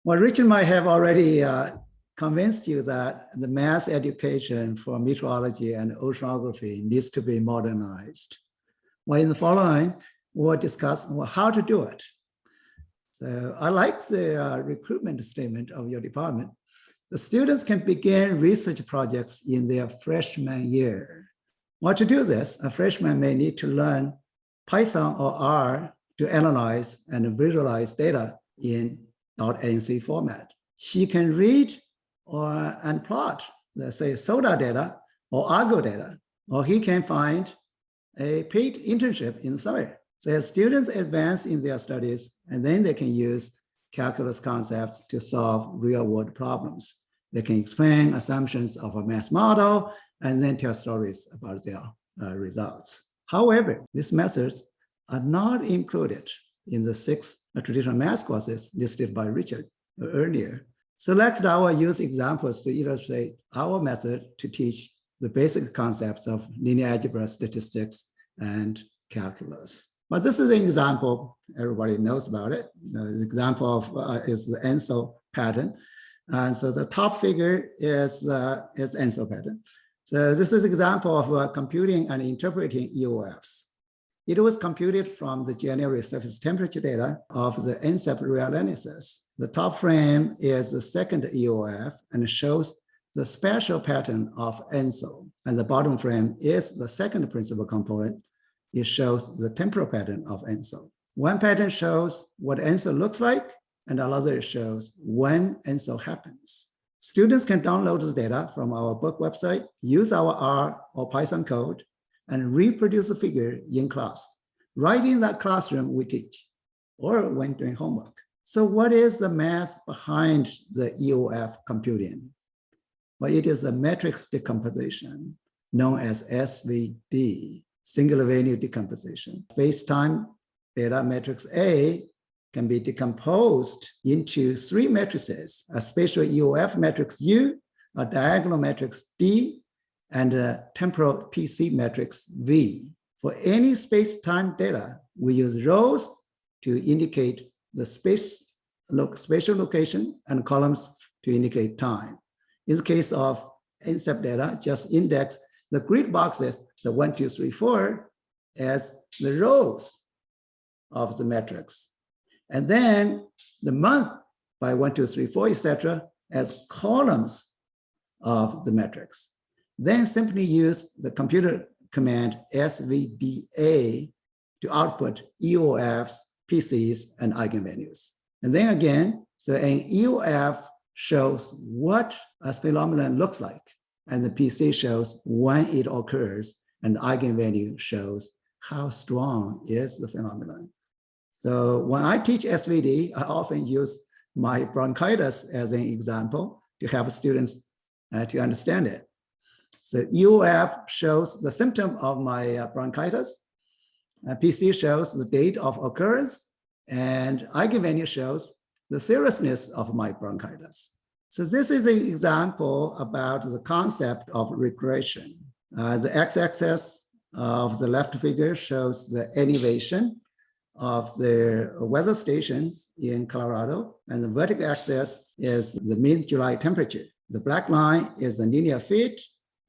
Well, Richard might have already convinced you that the math education for meteorology and oceanography needs to be modernized. Well, in the following, we'll discuss how to do it. So I like the recruitment statement of your department. The students can begin research projects in their freshman year. Well, to do this, a freshman may need to learn Python or R to analyze and visualize data in .nc format. She can read and plot, let's say, SODA data or Argo data, or he can find a paid internship in summer. So as students advance in their studies, and then they can use calculus concepts to solve real-world problems. They can explain assumptions of a math model and then tell stories about their results. However, these methods are not included in the 6 traditional math courses listed by Richard earlier. So next, I will use examples to illustrate our method to teach the basic concepts of linear algebra, statistics, and calculus. But this is an example, everybody knows about it. The example of is the ENSO pattern. And so the top figure is ENSO pattern. So this is an example of computing and interpreting EOFs. It was computed from the January surface temperature data of the NCEP real analysis. The top frame is the second EOF and shows the spatial pattern of ENSO. And the bottom frame is the second principal component. It shows the temporal pattern of ENSO. One pattern shows what ENSO looks like, and another shows when ENSO happens. Students can download this data from our book website, use our R or Python code, and reproduce the figure in class, right in that classroom we teach, or when doing homework. So what is the math behind the EOF computing? Well, it is a matrix decomposition known as SVD, singular value decomposition. Space-time data matrix A can be decomposed into 3 matrices: a spatial EOF matrix U, a diagonal matrix D, and a temporal PC matrix V. For any space-time data, we use rows to indicate the spatial location and columns to indicate time. In the case of NCEP data, just index the grid boxes, the 1, 2, 3, 4, as the rows of the matrix. And then the month by 1, 2, 3, 4, etc., as columns of the matrix. Then simply use the computer command SVDA to output EOFs, PCs, and eigenvalues. And then again, so an EOF shows what a phenomenon looks like, and the PC shows when it occurs, and the eigenvalue shows how strong is the phenomenon. So when I teach SVD, I often use my bronchitis as an example to help students to understand it. So EOF shows the symptom of my bronchitis. PC shows the date of occurrence, and eigenvalue shows the seriousness of my bronchitis. So this is an example about the concept of regression. The x-axis of the left figure shows the elevation of the weather stations in Colorado, and the vertical axis is the mean July temperature. The black line is the linear fit,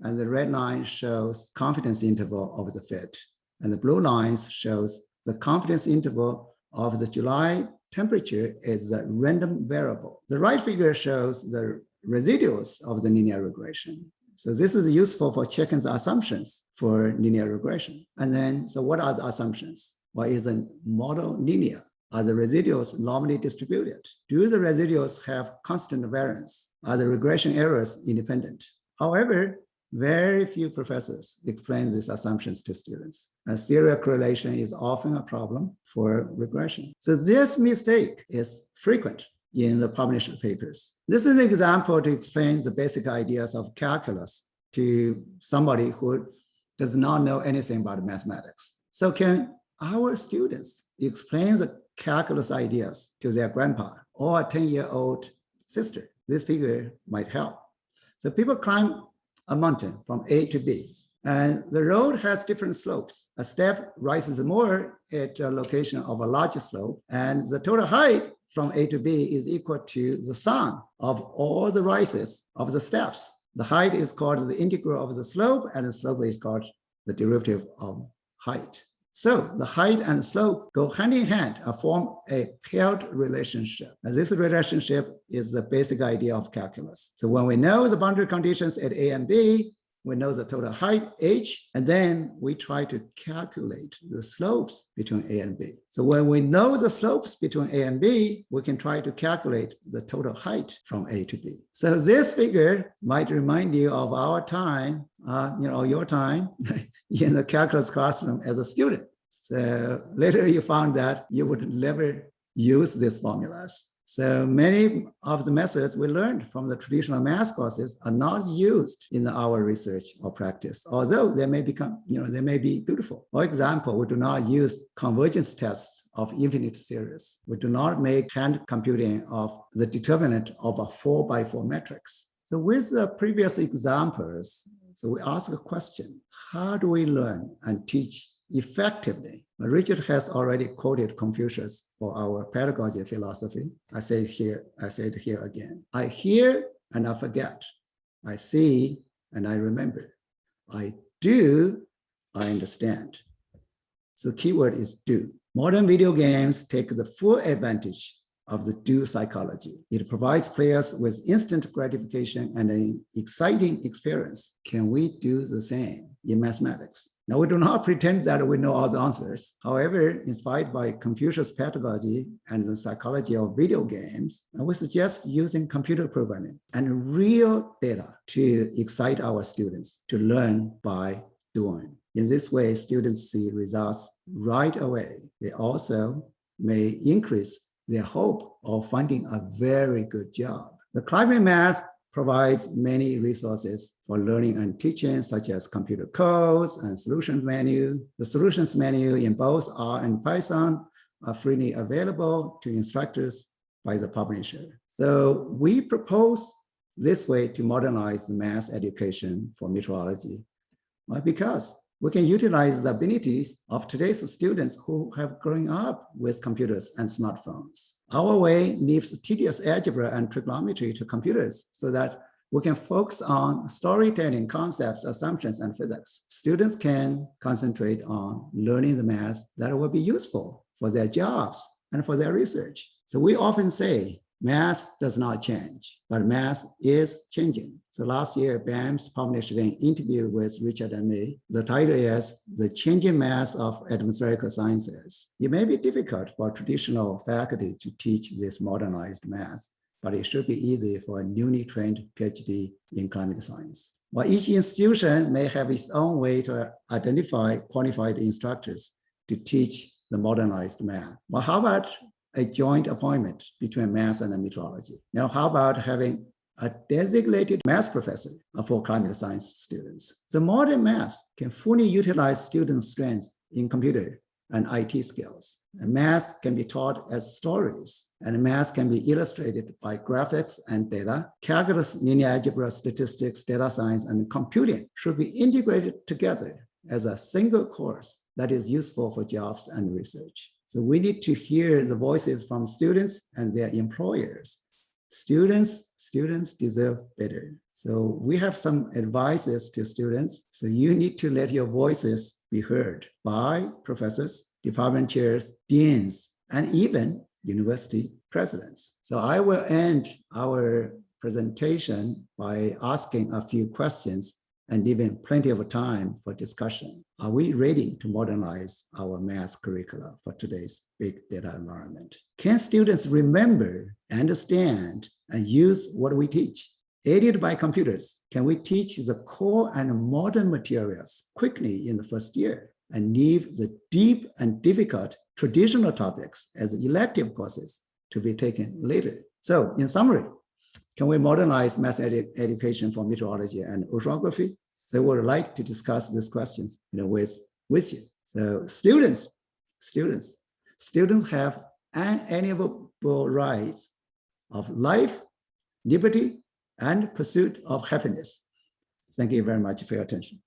and the red line shows confidence interval of the fit. And the blue lines shows the confidence interval of the July temperature is a random variable. The right figure shows the residuals of the linear regression. So this is useful for checking the assumptions for linear regression. And then, so what are the assumptions? Well, is the model linear? Are the residuals normally distributed? Do the residuals have constant variance? Are the regression errors independent? However, very few professors explain these assumptions to students. A serial correlation is often a problem for regression. So this mistake is frequent in the published papers. This is an example to explain the basic ideas of calculus to somebody who does not know anything about mathematics. So can our students explain the calculus ideas to their grandpa or a 10-year-old sister? This figure might help. So people climb a mountain from A to B, and the road has different slopes. A step rises more at a location of a larger slope, and the total height from A to B is equal to the sum of all the rises of the steps. The height is called the integral of the slope, and the slope is called the derivative of height. So the height and slope go hand in hand and form a paired relationship. And this relationship is the basic idea of calculus. So when we know the boundary conditions at A and B, we know the total height, h, and then we try to calculate the slopes between A and B. So when we know the slopes between A and B, we can try to calculate the total height from A to B. So this figure might remind you of our time, your time in the calculus classroom as a student. So later you found that you would never use these formulas. So many of the methods we learned from the traditional math courses are not used in our research or practice, although they may become, they may be beautiful. For example, we do not use convergence tests of infinite series. We do not make hand computing of the determinant of a 4x4 matrix. So with the previous examples, so we ask a question: how do we learn and teach effectively? Richard has already quoted Confucius for our pedagogy philosophy. I say it here again. I hear and I forget. I see and I remember. I do, I understand. So the keyword is do. Modern video games take the full advantage of the do psychology. It provides players with instant gratification and an exciting experience. Can we do the same in mathematics? Now, we do not pretend that we know all the answers. However, inspired by Confucius pedagogy and the psychology of video games, we suggest using computer programming and real data to excite our students to learn by doing. In this way, students see results right away. They also may increase their hope of finding a very good job. The climate math provides many resources for learning and teaching, such as computer codes and solutions menu. The solutions menu in both R and Python are freely available to instructors by the publisher. So we propose this way to modernize the math education for metrology, because we can utilize the abilities of today's students who have grown up with computers and smartphones. Our way leaves tedious algebra and trigonometry to computers so that we can focus on storytelling, concepts, assumptions, and physics. Students can concentrate on learning the math that will be useful for their jobs and for their research. So we often say, math does not change, but math is changing. So last year, BAMS published an interview with Richard and me. The title is The Changing Math of Atmospheric Sciences. It may be difficult for traditional faculty to teach this modernized math, but it should be easy for a newly trained PhD in climate science. While each institution may have its own way to identify qualified instructors to teach the modernized math. Well, how about a joint appointment between math and metrology? How about having a designated math professor for climate science students? So modern math can fully utilize students' strengths in computer and IT skills. And math can be taught as stories, and math can be illustrated by graphics and data. Calculus, linear algebra, statistics, data science, and computing should be integrated together as a single course that is useful for jobs and research. So we need to hear the voices from students and their employers. Students deserve better. So we have some advices to students. So you need to let your voices be heard by professors, department chairs, deans, and even university presidents. So I will end our presentation by asking a few questions and leaving plenty of time for discussion. Are we ready to modernize our math curricula for today's big data environment? Can students remember, understand, and use what we teach? Aided by computers, can we teach the core and modern materials quickly in the first year and leave the deep and difficult traditional topics as elective courses to be taken later? So in summary, can we modernize math education for meteorology and oceanography? So we would like to discuss these questions with you. So students have unalienable rights of life, liberty, and pursuit of happiness. Thank you very much for your attention.